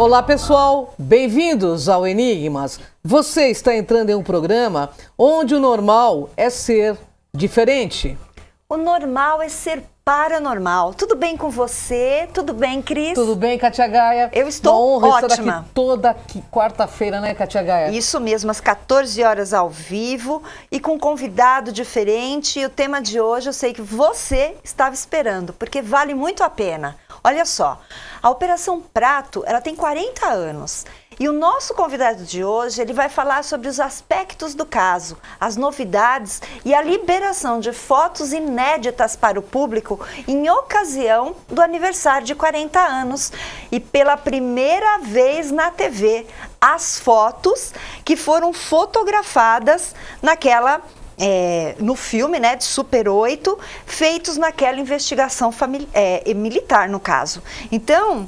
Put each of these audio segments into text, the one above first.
Olá pessoal, bem-vindos ao Enigmas. Você está entrando em um programa onde o normal é ser diferente. O normal é ser paranormal. Tudo bem com você? Tudo bem, Cris? Tudo bem, Kátia Gaia? Eu estou uma honra ótima. Estar aqui toda quarta-feira, né, Kátia Gaia? Isso mesmo, às 14 horas ao vivo e com um convidado diferente. E o tema de hoje eu sei que você estava esperando, porque vale muito a pena. Olha só, a Operação Prato, ela tem 40 anos. E o nosso convidado de hoje, ele vai falar sobre os aspectos do caso, as novidades e a liberação de fotos inéditas para o público em ocasião do aniversário de 40 anos. E pela primeira vez na TV, as fotos que foram fotografadas no filme, né, de Super 8, feitos naquela investigação militar, no caso. Então,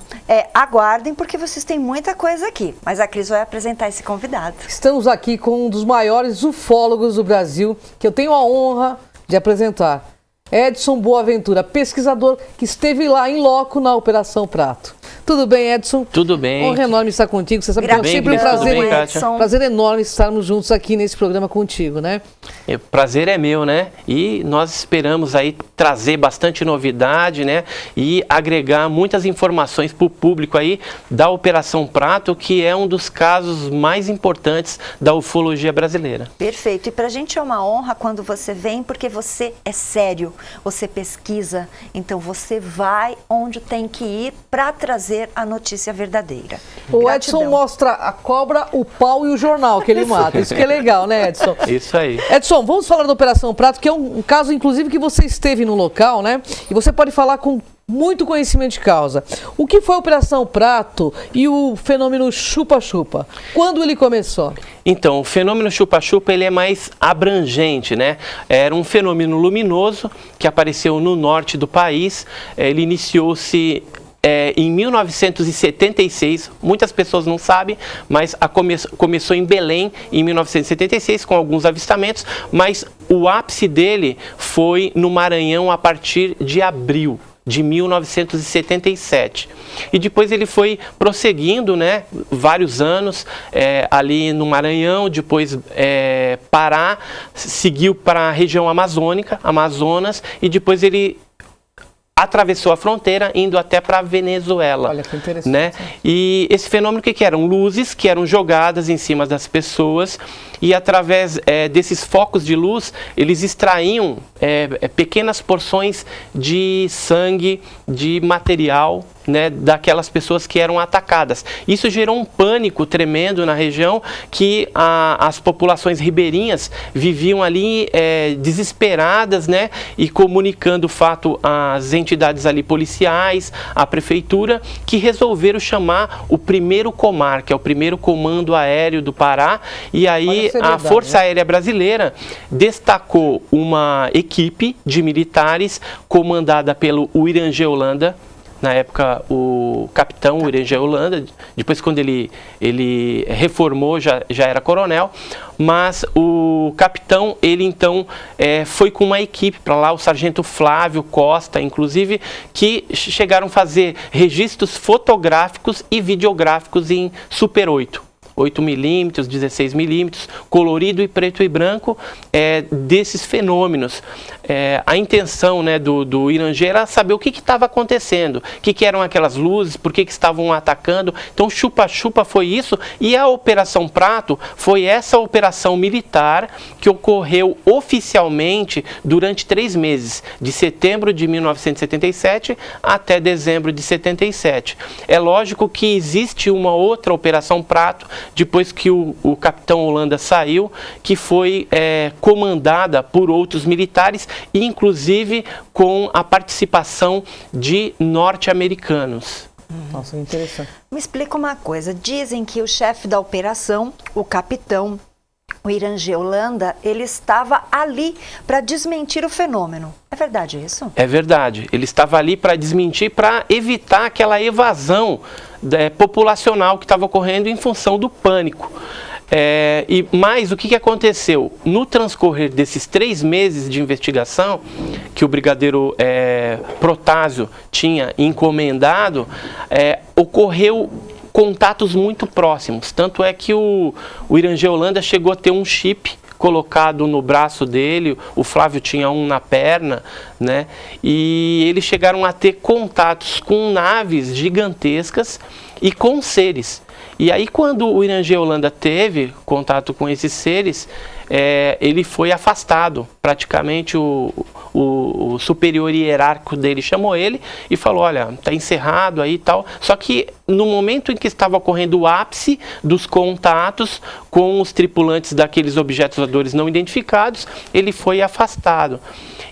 aguardem, porque vocês têm muita coisa aqui. Mas a Cris vai apresentar esse convidado. Estamos aqui com um dos maiores ufólogos do Brasil, que eu tenho a honra de apresentar. Edson Boaventura, pesquisador que esteve lá em loco na Operação Prato. Tudo bem, Edson? Tudo bem. Honra enorme estar contigo. Você sabe que é sempre um prazer enorme estarmos juntos aqui nesse programa contigo, né? O prazer é meu, né? E nós esperamos aí trazer bastante novidade, né? E agregar muitas informações para o público aí da Operação Prato, que é um dos casos mais importantes da ufologia brasileira. Perfeito. E para a gente é uma honra quando você vem, porque você é sério, você pesquisa, então você vai onde tem que ir para trazer a notícia verdadeira. O Edson mostra a cobra, o pau e o jornal que ele mata. Isso que é legal, né, Edson? Isso aí. Edson, vamos falar da Operação Prato, que é um caso, inclusive, que você esteve no local, né? E você pode falar com muito conhecimento de causa. O que foi a Operação Prato e o fenômeno chupa-chupa? Quando ele começou? Então, o fenômeno chupa-chupa, ele é mais abrangente, né? Era um fenômeno luminoso que apareceu no norte do país. Ele iniciou-se em 1976, muitas pessoas não sabem, mas começou em Belém em 1976 com alguns avistamentos, mas o ápice dele foi no Maranhão a partir de abril de 1977. E depois ele foi prosseguindo, né, vários anos ali no Maranhão, depois Pará, seguiu para a região amazônica, Amazonas, e depois ele atravessou a fronteira, indo até para a Venezuela. Olha que interessante. Né? E esse fenômeno, o que eram? Luzes que eram jogadas em cima das pessoas e através desses focos de luz, eles extraíam pequenas porções de sangue, de material, né, daquelas pessoas que eram atacadas. Isso gerou um pânico tremendo na região, que as populações ribeirinhas viviam ali desesperadas, né, e comunicando o fato às entidades ali policiais, à prefeitura, que resolveram chamar o primeiro COMAR, que é o primeiro Comando Aéreo do Pará, e aí a Força Aérea Brasileira destacou uma equipe de militares comandada pelo Irangê Holanda. Na época, o capitão, o Irangê Holanda, depois quando ele reformou, já era coronel, mas o capitão, ele então foi com uma equipe para lá, o sargento Flávio Costa, inclusive, que chegaram a fazer registros fotográficos e videográficos em Super 8. 8mm, 16mm, colorido e preto e branco, desses fenômenos. A intenção, né, do Irangê era saber o que estava acontecendo, o que eram aquelas luzes, por que estavam atacando. Então, chupa-chupa foi isso, e a Operação Prato foi essa operação militar que ocorreu oficialmente durante 3 meses, de setembro de 1977 até dezembro de 77. É lógico que existe uma outra Operação Prato, depois que o capitão Holanda saiu, que foi comandada por outros militares, inclusive com a participação de norte-americanos. Nossa, interessante. Me explica uma coisa, dizem que o chefe da operação, o capitão, o Irangê Holanda, ele estava ali para desmentir o fenômeno. É verdade isso? É verdade. Ele estava ali para desmentir, para evitar aquela evasão populacional que estava ocorrendo em função do pânico. Mas o que aconteceu? No transcorrer desses 3 meses de investigação, que o brigadeiro Protásio tinha encomendado, ocorreu contatos muito próximos. Tanto é que o Irangê Holanda chegou a ter um chip colocado no braço dele, o Flávio tinha um na perna, né? E eles chegaram a ter contatos com naves gigantescas e com seres. E aí, quando o Irangê Holanda teve contato com esses seres, ele foi afastado. Praticamente o superior hierárquico dele chamou ele e falou: olha, está encerrado aí e tal. Só que no momento em que estava ocorrendo o ápice dos contatos com os tripulantes daqueles objetos voadores não identificados, ele foi afastado.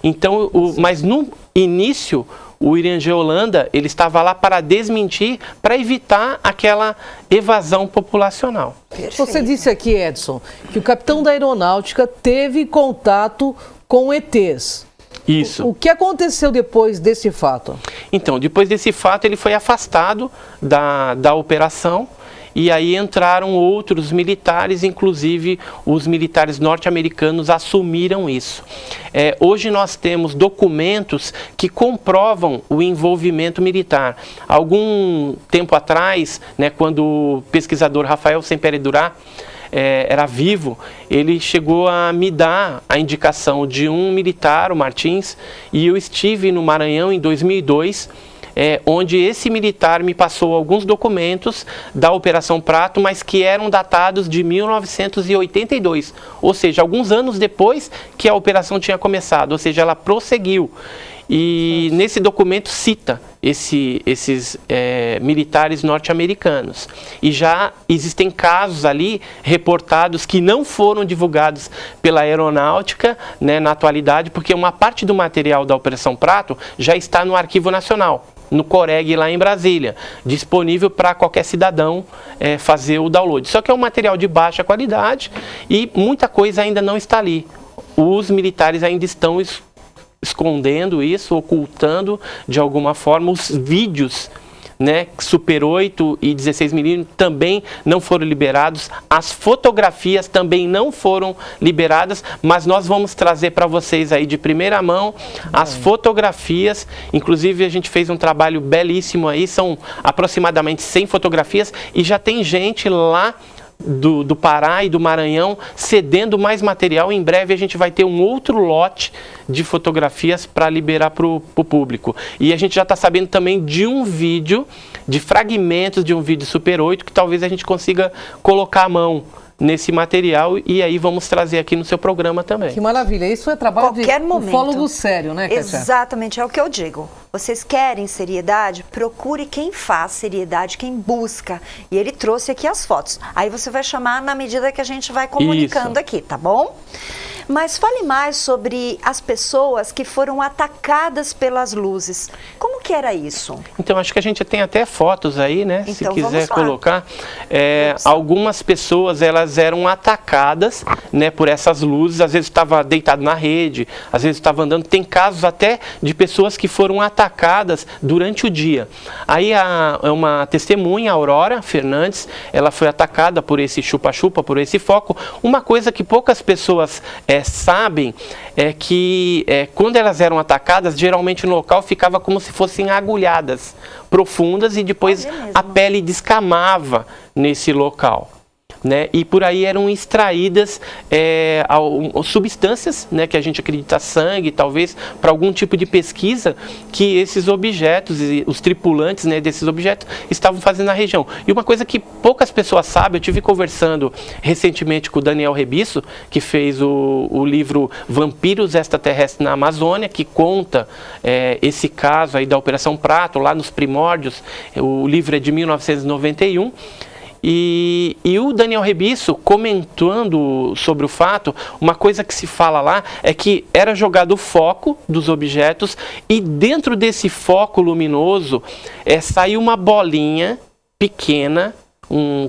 Então, mas no início, o Irangê Holanda, ele estava lá para desmentir, para evitar aquela evasão populacional. Perfeito. Você disse aqui, Edson, que o capitão da aeronáutica teve contato com ETs. Isso. O que aconteceu depois desse fato? Então, depois desse fato, ele foi afastado da operação. E aí entraram outros militares, inclusive os militares norte-americanos assumiram isso. Hoje nós temos documentos que comprovam o envolvimento militar. Algum tempo atrás, né, quando o pesquisador Rafael Sempere Durá era vivo, ele chegou a me dar a indicação de um militar, o Martins, e eu estive no Maranhão em 2002, onde esse militar me passou alguns documentos da Operação Prato, mas que eram datados de 1982, ou seja, alguns anos depois que a operação tinha começado, ou seja, ela prosseguiu. E nesse documento cita esses militares norte-americanos. E já existem casos ali reportados que não foram divulgados pela aeronáutica, né, na atualidade, porque uma parte do material da Operação Prato já está no Arquivo Nacional, no Coreg lá em Brasília, disponível para qualquer cidadão fazer o download. Só que é um material de baixa qualidade e muita coisa ainda não está ali. Os militares ainda estão escondendo isso, ocultando de alguma forma. Os vídeos, né, Super 8 e 16mm também não foram liberados, as fotografias também não foram liberadas, mas nós vamos trazer para vocês aí de primeira mão as fotografias. Inclusive a gente fez um trabalho belíssimo aí, são aproximadamente 100 fotografias e já tem gente lá do Pará e do Maranhão cedendo mais material. Em breve a gente vai ter um outro lote de fotografias para liberar para o público. E a gente já está sabendo também de um vídeo, de fragmentos de um vídeo Super 8, que talvez a gente consiga colocar a mão nesse material e aí vamos trazer aqui no seu programa também. Que maravilha, isso é trabalho Qualquer de momento. ufólogo sério, né, Kátia? Exatamente, é o que eu digo. Vocês querem seriedade? Procure quem faz seriedade, quem busca. E ele trouxe aqui as fotos. Aí você vai chamar na medida que a gente vai comunicando aqui, tá bom? Mas fale mais sobre as pessoas que foram atacadas pelas luzes. Como que era isso? Então, acho que a gente tem até fotos aí, né? Então, se quiser vamos lá. colocar. Algumas pessoas, elas eram atacadas, né, por essas luzes. Às vezes estava deitado na rede, às vezes estava andando. Tem casos até de pessoas que foram atacadas durante o dia. Aí uma testemunha, a Aurora Fernandes, ela foi atacada por esse chupa-chupa, por esse foco. Uma coisa que poucas pessoas sabem é que quando elas eram atacadas, geralmente no local ficava como se fossem agulhadas profundas e depois a pele descamava nesse local, né? E por aí eram extraídas substâncias, né, que a gente acredita sangue, talvez, para algum tipo de pesquisa que esses objetos e os tripulantes, né, desses objetos estavam fazendo na região. E uma coisa que poucas pessoas sabem, eu tive conversando recentemente com o Daniel Rebisso, que fez o livro Vampiros Extraterrestres na Amazônia, que conta esse caso aí da Operação Prato, lá nos primórdios. O livro é de 1991. E o Daniel Rebisso, comentando sobre o fato, uma coisa que se fala lá é que era jogado o foco dos objetos e dentro desse foco luminoso saiu uma bolinha pequena,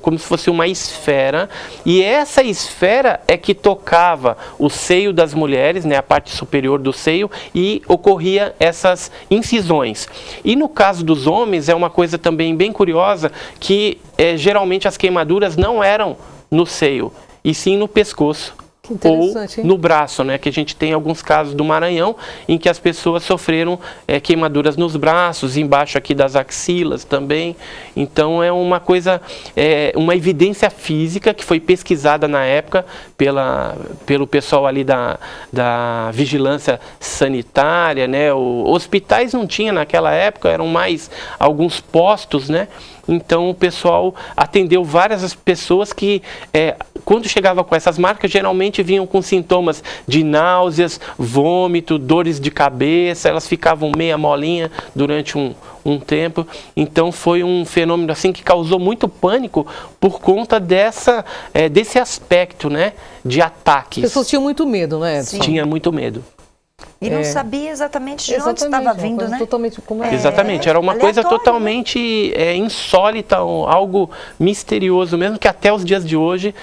como se fosse uma esfera, e essa esfera é que tocava o seio das mulheres, né, a parte superior do seio, e ocorria essas incisões. E no caso dos homens é uma coisa também bem curiosa, que geralmente as queimaduras não eram no seio, e sim no pescoço. Que interessante, ou hein? no braço, né? Que a gente tem alguns casos do Maranhão em que as pessoas sofreram queimaduras nos braços, embaixo aqui das axilas também. Então é uma coisa, uma evidência física que foi pesquisada na época pelo pessoal ali da vigilância sanitária, né? Hospitais não tinha naquela época, eram mais alguns postos, né? Então o pessoal atendeu várias pessoas que, quando chegava com essas marcas, geralmente vinham com sintomas de náuseas, vômito, dores de cabeça, elas ficavam meia molinha durante um tempo. Então foi um fenômeno assim que causou muito pânico por conta desse aspecto, né, de ataques. As pessoas tinham muito medo, né, Edson? Tinha muito medo. E não sabia exatamente de onde estava vindo, né? Totalmente, Exatamente, era uma coisa aleatório, totalmente insólita, algo misterioso, mesmo que até os dias de hoje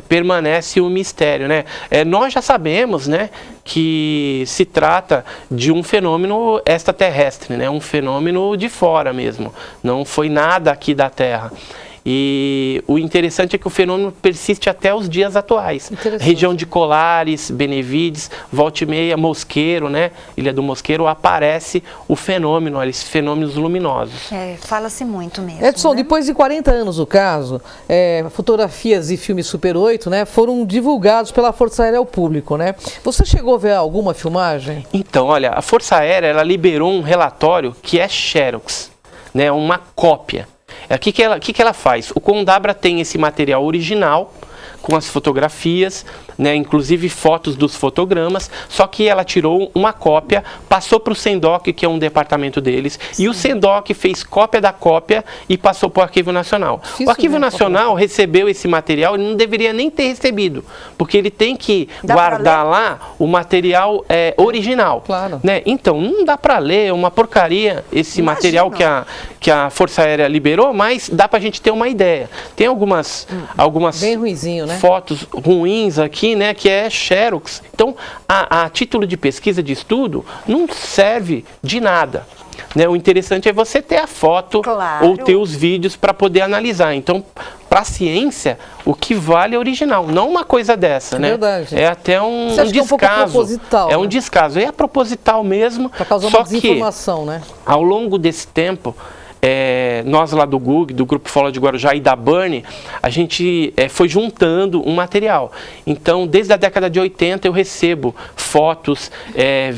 permanece um mistério, né? Nós já sabemos, né, que se trata de um fenômeno extraterrestre, né? Um fenômeno de fora mesmo, não foi nada aqui da Terra. E o interessante é que o fenômeno persiste até os dias atuais. Região de Colares, Benevides, volta e meia, Mosqueiro, né? Ilha do Mosqueiro, aparece o fenômeno, esses fenômenos luminosos. Fala-se muito mesmo. Edson, né? depois de 40 anos do caso, fotografias e filmes Super 8, né, foram divulgados pela Força Aérea ao público, né? Você chegou a ver alguma filmagem? Então, olha, a Força Aérea, ela liberou um relatório que é Xerox, né? Uma cópia. O que ela faz? O Condabra tem esse material original, com as fotografias, né, inclusive fotos dos fotogramas, só que ela tirou uma cópia, passou para o SENDOC, que é um departamento deles, e o SENDOC fez cópia da cópia e passou para o Arquivo Nacional. O Arquivo Nacional recebeu esse material e não deveria nem ter recebido, porque ele tem que guardar lá o material original. Claro. Né? Então, não dá para ler, é uma porcaria esse material que a Força Aérea liberou, mas dá para a gente ter uma ideia. Tem algumas bem ruinzinho, né? Fotos ruins aqui, né, que é Xerox. Então, a título de pesquisa, de estudo, não serve de nada. Né? O interessante é você ter a foto ou ter os vídeos para poder analisar. Então, para a ciência, o que vale é original, não uma coisa dessa, né? Verdade. É até um Você acha que é um pouco descaso. proposital, É um né? descaso. É proposital mesmo. Para causar só uma desinformação, né? Ao longo desse tempo, nós lá do GUG, do Grupo Folha de Guarujá e da Burn, a gente foi juntando um material. Então, desde a década de 80 eu recebo fotos,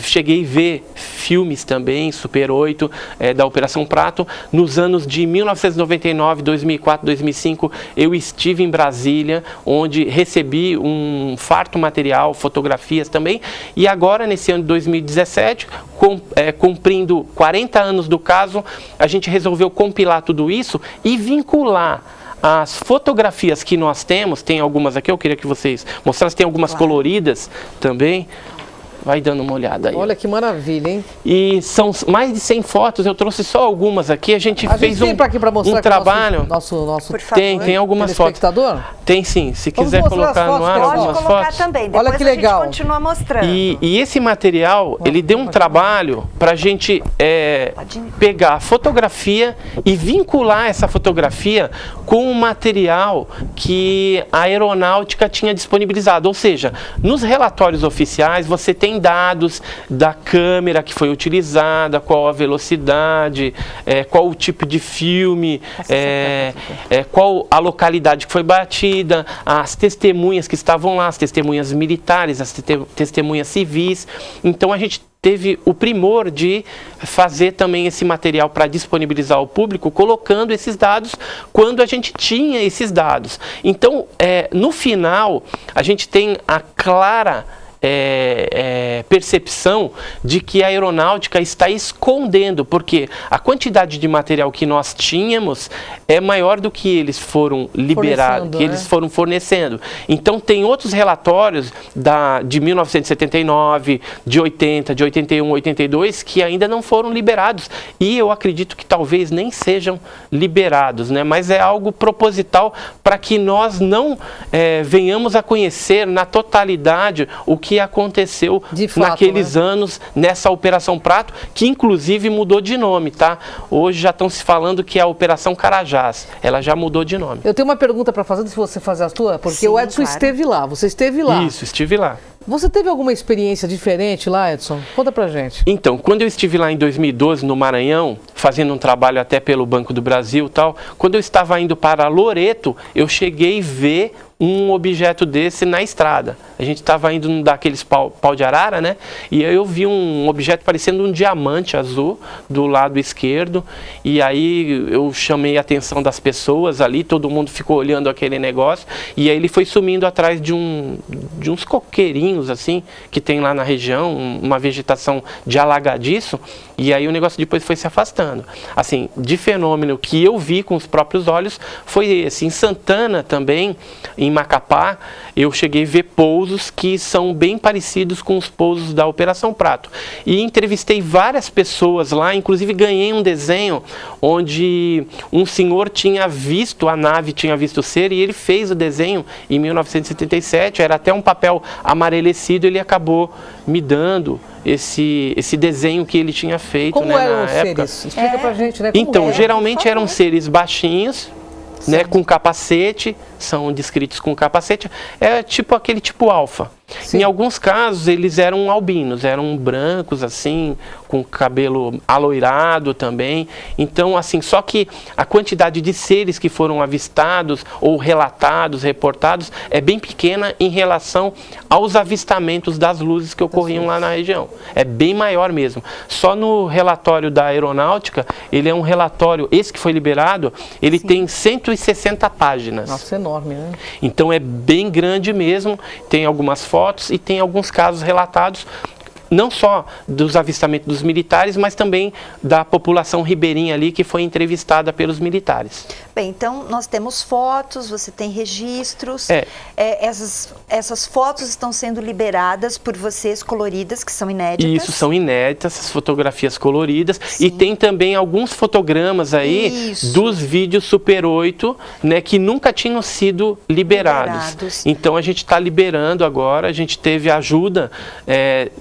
cheguei a ver filmes também, Super 8, da Operação Prato. Nos anos de 1999, 2004, 2005, eu estive em Brasília, onde recebi um farto material, fotografias também. E agora, nesse ano de 2017, cumprindo 40 anos do caso, a gente resolveu compilar tudo isso e vincular as fotografias que nós temos. Tem algumas aqui, eu queria que vocês mostrassem, tem algumas coloridas também. Vai dando uma olhada aí. Olha que maravilha, hein? E são mais de 100 fotos, eu trouxe só algumas aqui. A gente fez um trabalho. Nosso tem algumas fotos. Tem sim, se quiser colocar no ar algumas fotos. Pode colocar também, depois olha que legal. A gente continua mostrando. E esse material, ele deu um trabalho para a gente pegar a fotografia e vincular essa fotografia com o material que a aeronáutica tinha disponibilizado. Ou seja, nos relatórios oficiais você tem dados da câmera que foi utilizada, qual a velocidade, qual o tipo de filme, qual a localidade que foi batida, as testemunhas que estavam lá, as testemunhas militares, as testemunhas civis. Então a gente teve o primor de fazer também esse material para disponibilizar ao público, colocando esses dados quando a gente tinha esses dados. Então, no final, a gente tem a clara percepção de que a aeronáutica está escondendo, porque a quantidade de material que nós tínhamos é maior do que eles foram liberando, que eles foram fornecendo. Então tem outros relatórios de 1979, de 80, de 81, 82 que ainda não foram liberados e eu acredito que talvez nem sejam liberados, né? Mas é algo proposital para que nós não venhamos a conhecer na totalidade o que que aconteceu De fato, naqueles né? anos nessa Operação Prato, que inclusive mudou de nome, tá? Hoje já estão se falando que é a Operação Carajás. Ela já mudou de nome. Eu tenho uma pergunta para fazer, se você fazer a tua, porque Sim, o Edson claro. esteve lá, você esteve lá. Isso, estive lá. Você teve alguma experiência diferente lá, Edson? Conta pra gente. Então, quando eu estive lá em 2012 no Maranhão, fazendo um trabalho até pelo Banco do Brasil e tal, quando eu estava indo para Loreto, eu cheguei a ver um objeto desse na estrada. A gente estava indo num daqueles pau de arara, né? E aí eu vi um objeto parecendo um diamante azul do lado esquerdo. E aí eu chamei a atenção das pessoas ali, todo mundo ficou olhando aquele negócio. E aí ele foi sumindo atrás de uns coqueirinhos, assim, que tem lá na região, uma vegetação de alagadiço. E aí o negócio depois foi se afastando. Assim, de fenômeno que eu vi com os próprios olhos, foi esse. Em Santana também, em Macapá, eu cheguei a ver pousos que são bem parecidos com os pousos da Operação Prato. E entrevistei várias pessoas lá, inclusive ganhei um desenho onde um senhor tinha visto, a nave tinha visto ser, e ele fez o desenho em 1977, era até um papel amarelecido, ele acabou me dando esse desenho que ele tinha feito. Como né, eram na os época. seres? Explica pra gente, né? Como Então, eram? geralmente eram seres baixinhos, né, com capacete, são descritos com capacete, é tipo aquele tipo alfa. Sim. Em alguns casos eles eram albinos, eram brancos assim, com cabelo aloirado também. Então assim, só que a quantidade de seres que foram avistados ou relatados, reportados, é bem pequena em relação aos avistamentos das luzes que ocorriam lá na região. É bem maior mesmo. Só no relatório da aeronáutica, ele é um relatório, esse que foi liberado, ele tem 160 páginas. Nossa, enorme, né? Então é bem grande mesmo, tem algumas fotos e tem alguns casos relatados, não só dos avistamentos dos militares, mas também da população ribeirinha ali que foi entrevistada pelos militares. Bem, então nós temos fotos, você tem registros, É. Essas fotos estão sendo liberadas por vocês, coloridas, que são inéditas. Isso, são inéditas, essas fotografias coloridas. Sim. E tem também alguns fotogramas aí Isso. dos vídeos Super 8, né, que nunca tinham sido liberados. Então a gente está liberando agora, a gente teve ajuda,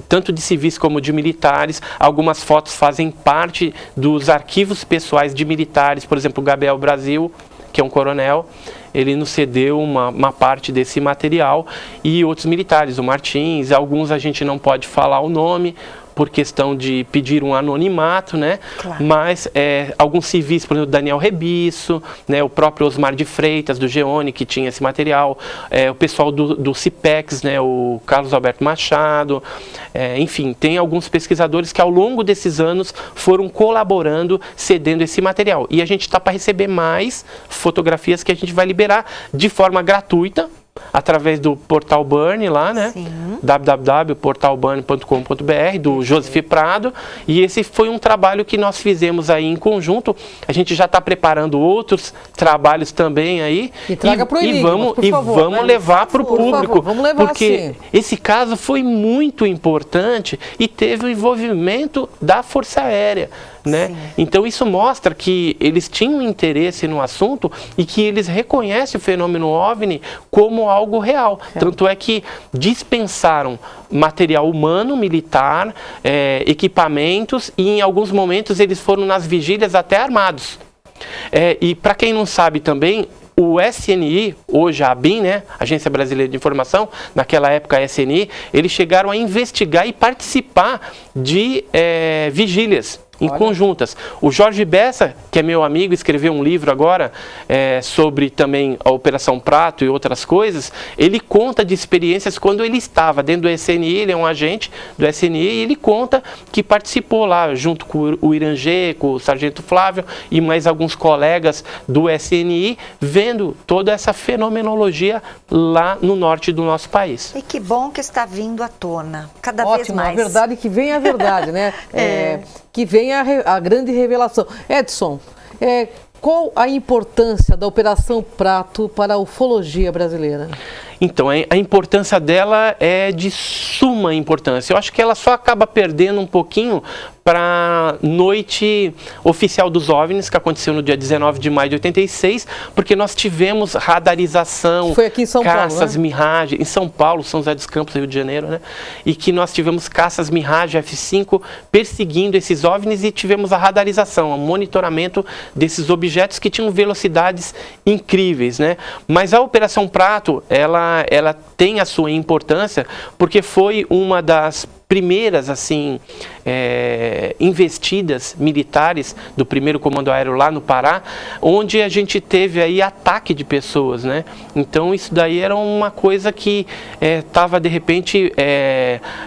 tanto de civis como de militares. Algumas fotos fazem parte dos arquivos pessoais de militares, por exemplo, o Gabriel Brasil, que é um coronel, ele nos cedeu uma parte desse material, e outros militares, o Martins, alguns a gente não pode falar o nome, por questão de pedir um anonimato, né? Claro. Mas alguns civis, por exemplo, Daniel Rebisso, né? O próprio Osmar de Freitas, do Geone, que tinha esse material, o pessoal do CIPEX, né? O Carlos Alberto Machado, enfim, tem alguns pesquisadores que ao longo desses anos foram colaborando, cedendo esse material. E a gente está para receber mais fotografias que a gente vai liberar de forma gratuita, através do Portal Burn lá, né? www.portalburn.com.br, do Joseph Prado. E esse foi um trabalho que nós fizemos aí em conjunto. A gente já está preparando outros trabalhos também aí. E traga pro Enigmas, por favor, vamos né? levar para o Por público. favor, vamos levar, porque sim. esse caso foi muito importante e teve o envolvimento da Força Aérea, né? Então isso mostra que eles tinham interesse no assunto e que eles reconhecem o fenômeno OVNI como algo real. Tanto é que dispensaram material humano, militar, equipamentos, e em alguns momentos eles foram nas vigílias até armados. E para quem não sabe também, o SNI, hoje a ABIN, né, Agência Brasileira de Informação, naquela época a SNI, eles chegaram a investigar e participar de vigílias em conjuntas. O Jorge Bessa, que é meu amigo, escreveu um livro agora sobre também a Operação Prato e outras coisas. Ele conta de experiências quando ele estava dentro do SNI, ele é um agente do SNI, e ele conta que participou lá junto com o Irangê, com o Sargento Flávio e mais alguns colegas do SNI, vendo toda essa fenomenologia lá no norte do nosso país. E que bom que está vindo à tona, cada vez Ótimo, mais. a verdade que vem a verdade, né? Que vem a grande revelação. Edson, qual a importância da Operação Prato para a ufologia brasileira? Então, a importância dela é de suma importância. Eu acho que ela só acaba perdendo um pouquinho para a noite oficial dos OVNIs, que aconteceu no dia 19 de maio de 86, porque nós tivemos radarização, foi aqui em São Paulo, caças né? Mirage, em São Paulo, São José dos Campos, Rio de Janeiro, né? E que nós tivemos caças Mirage F5 perseguindo esses OVNIs e tivemos a radarização, o monitoramento desses objetos que tinham velocidades incríveis, né? Mas a Operação Prato, ela tem a sua importância porque foi uma das primeiras, assim, investidas militares do primeiro comando aéreo lá no Pará, onde a gente teve aí ataque de pessoas, né? Então isso daí era uma coisa que estava de repente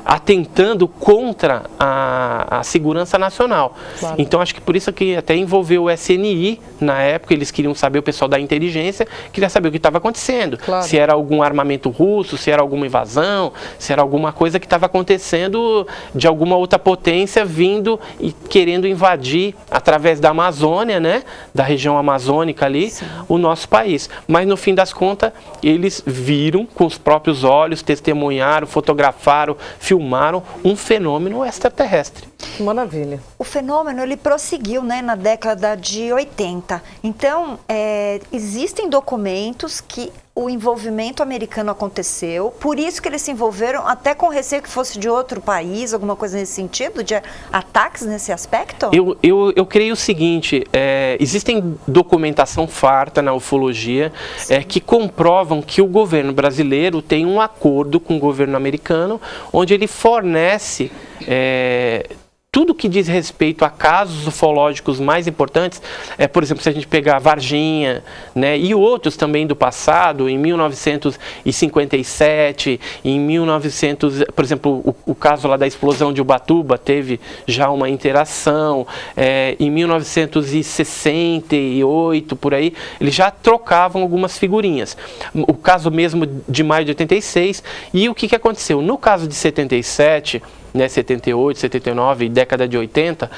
atentando contra a segurança nacional. Claro. Então acho que por isso que até envolveu o SNI na época, eles queriam saber, o pessoal da inteligência queria saber o que estava acontecendo, claro, se era algum armamento russo, se era alguma invasão, se era alguma coisa que estava acontecendo de alguma outra potência vindo e querendo invadir através da Amazônia, né, da região amazônica ali, sim, o nosso país. Mas no fim das contas, eles viram com os próprios olhos, testemunharam, fotografaram, filmaram um fenômeno extraterrestre. Maravilha. O fenômeno, ele prosseguiu, né, na década de 80. Então, existem documentos que o envolvimento americano aconteceu, por isso que eles se envolveram, até com receio que fosse de outro país, alguma coisa nesse sentido, de ataques nesse aspecto? Eu creio o seguinte, existem documentação farta na ufologia que comprovam que o governo brasileiro tem um acordo com o governo americano, onde ele fornece tudo que diz respeito a casos ufológicos mais importantes, por exemplo, se a gente pegar Varginha, né, e outros também do passado, em 1957, em 1900, por exemplo, o caso lá da explosão de Ubatuba teve já uma interação, em 1968, por aí, eles já trocavam algumas figurinhas. O caso mesmo de maio de 86, e o que aconteceu? No caso de 77, né, 78, 79 e década de 80,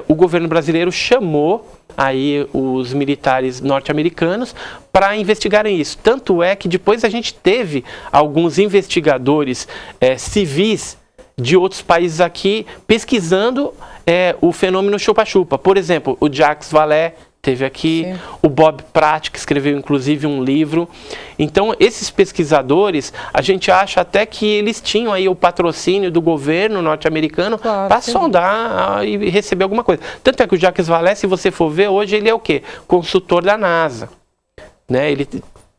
o governo brasileiro chamou aí os militares norte-americanos para investigarem isso. Tanto é que depois a gente teve alguns investigadores civis de outros países aqui pesquisando o fenômeno chupa-chupa. Por exemplo, o Jacques Vallée teve aqui, sim, o Bob Pratt, que escreveu inclusive um livro. Então, esses pesquisadores, a gente acha até que eles tinham aí o patrocínio do governo norte-americano, claro, para sondar e receber alguma coisa. Tanto é que o Jacques Vallée, se você for ver, hoje ele é o quê? Consultor da NASA, né? Ele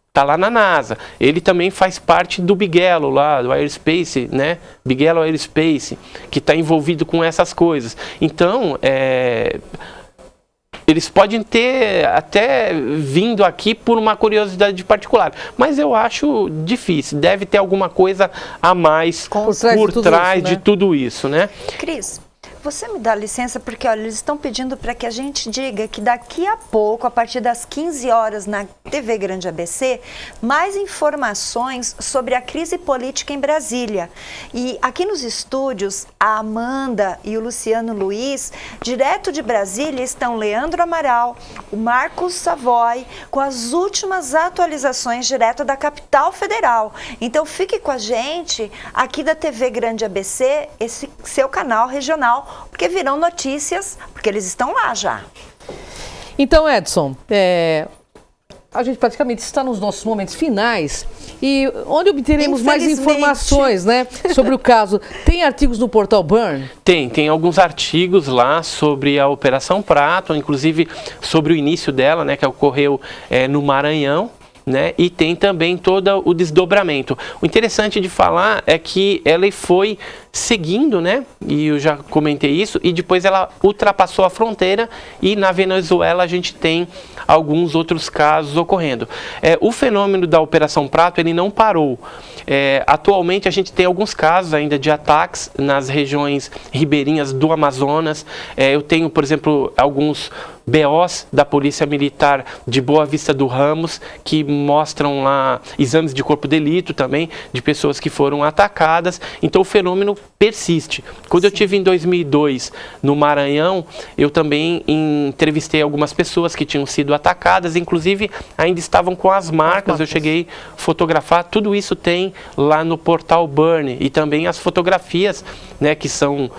está lá na NASA. Ele também faz parte do Bigelow lá, do Aerospace, né? Bigelow Aerospace, que está envolvido com essas coisas. Então, eles podem ter até vindo aqui por uma curiosidade particular, mas eu acho difícil. Deve ter alguma coisa a mais por trás de tudo isso, né? Cris, você me dá licença, porque olha, eles estão pedindo para que a gente diga que daqui a pouco, a partir das 15 horas na TV Grande ABC, mais informações sobre a crise política em Brasília. E aqui nos estúdios, a Amanda e o Luciano Luiz, direto de Brasília, estão Leandro Amaral, o Marcos Savoy, com as últimas atualizações direto da capital federal. Então fique com a gente aqui da TV Grande ABC, esse seu canal regional, porque virão notícias, porque eles estão lá já. Então, Edson, a gente praticamente está nos nossos momentos finais e onde obteremos mais informações, né, sobre o caso. Tem artigos no portal Burn? Tem alguns artigos lá sobre a Operação Prato, inclusive sobre o início dela, né, que ocorreu no Maranhão. Né? E tem também todo o desdobramento. O interessante de falar é que ela foi seguindo, né? E eu já comentei isso, e depois ela ultrapassou a fronteira e na Venezuela a gente tem alguns outros casos ocorrendo. O fenômeno da Operação Prato, ele não parou. Atualmente a gente tem alguns casos ainda de ataques nas regiões ribeirinhas do Amazonas. Eu tenho, por exemplo, alguns BOs da Polícia Militar de Boa Vista do Ramos, que mostram lá exames de corpo de delito também, de pessoas que foram atacadas. Então o fenômeno persiste. Quando eu tive em 2002 no Maranhão, eu também entrevistei algumas pessoas que tinham sido atacadas, inclusive ainda estavam com as marcas, eu cheguei a fotografar, tudo isso tem lá no portal Burn, e também as fotografias, né, que são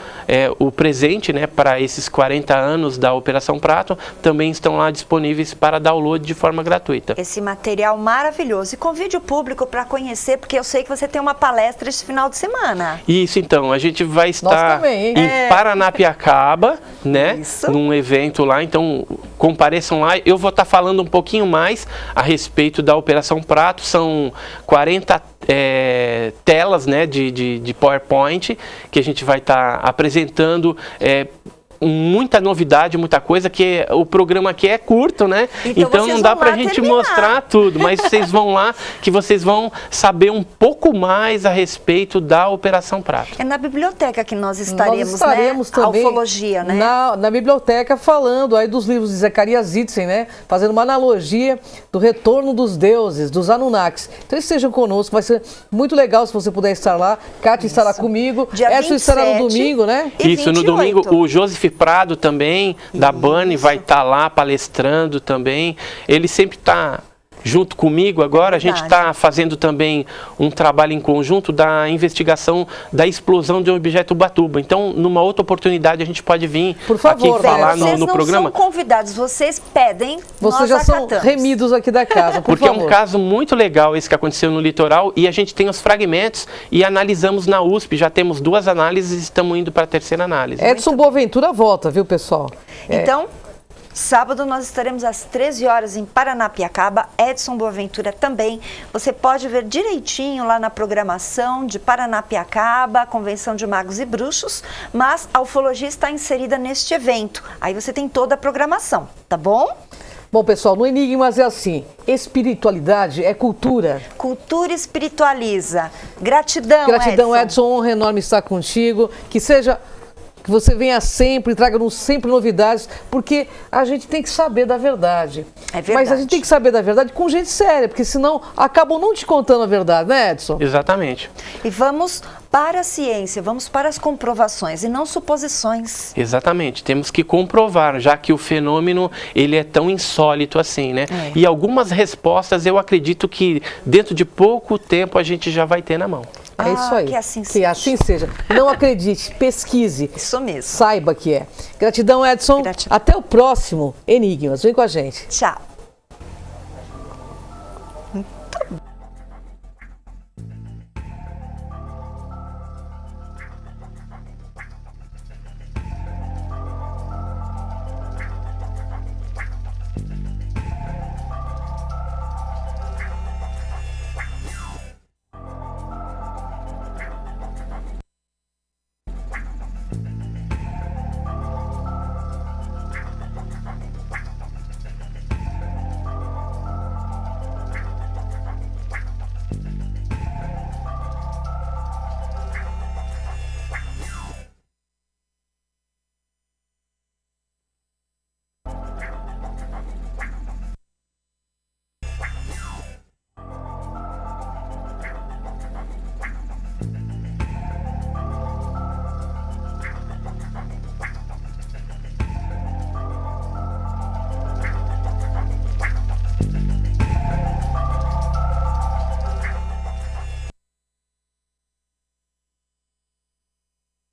o presente, né, para esses 40 anos da Operação Prato, também estão lá disponíveis para download de forma gratuita. Esse material maravilhoso. E convide o público para conhecer, porque eu sei que você tem uma palestra esse final de semana. Isso, então, a gente vai estar também, em Paranapiacaba, né, Isso. num evento lá, então compareçam lá. Eu vou estar falando um pouquinho mais a respeito da Operação Prato, são 40 telas, né, de PowerPoint, que a gente vai estar apresentando, muita novidade, muita coisa, que o programa aqui é curto, né? Então não dá pra gente mostrar tudo, mas vocês vão lá que vocês vão saber um pouco mais a respeito da Operação Prato. É na biblioteca que nós estaremos, nós estaremos né? também A ufologia, né? Na biblioteca, falando aí dos livros de Zacarias Itzen, né? Fazendo uma analogia do retorno dos deuses, dos Anunnakis. Então estejam conosco, vai ser muito legal se você puder estar lá. Kátia estará comigo, Dia Edson estará no domingo, né? E Isso, no 28. domingo o Joseph Prado também, da Burn, vai estar lá palestrando também. Ele sempre está junto comigo agora. A gente está fazendo também um trabalho em conjunto da investigação da explosão de um objeto Ubatuba. Então, numa outra oportunidade, a gente pode vir Por favor, aqui falar vocês no programa. Vocês não são convidados, vocês pedem, Vocês nós já são acatamos. remidos aqui da casa, por Porque favor. é um caso muito legal esse que aconteceu no litoral, e a gente tem os fragmentos e analisamos na USP. Já temos 2 análises e estamos indo para a 3ª análise. Edson Boaventura volta, viu, pessoal? Então, sábado nós estaremos às 13 horas em Paranapiacaba, Edson Boaventura também. Você pode ver direitinho lá na programação de Paranapiacaba, Convenção de Magos e Bruxos, mas a ufologia está inserida neste evento. Aí você tem toda a programação, tá bom? Bom, pessoal, no Enigmas é assim, espiritualidade é cultura. Cultura espiritualiza. Gratidão, Gratidão, Edson, honra enorme estar contigo, que você venha sempre, traga-nos sempre novidades, porque a gente tem que saber da verdade. É verdade. Mas a gente tem que saber da verdade com gente séria, porque senão acabam não te contando a verdade, né, Edson? Exatamente. E vamos para a ciência, vamos para as comprovações e não suposições. Exatamente, temos que comprovar, já que o fenômeno ele é tão insólito assim, né? E algumas respostas eu acredito que dentro de pouco tempo a gente já vai ter na mão. É isso aí. Que assim Que seja. assim seja. Não acredite, pesquise. Isso mesmo. Saiba que é. Gratidão, Edson. Gratidão. Até o próximo Enigmas. Vem com a gente. Tchau. Muito bom.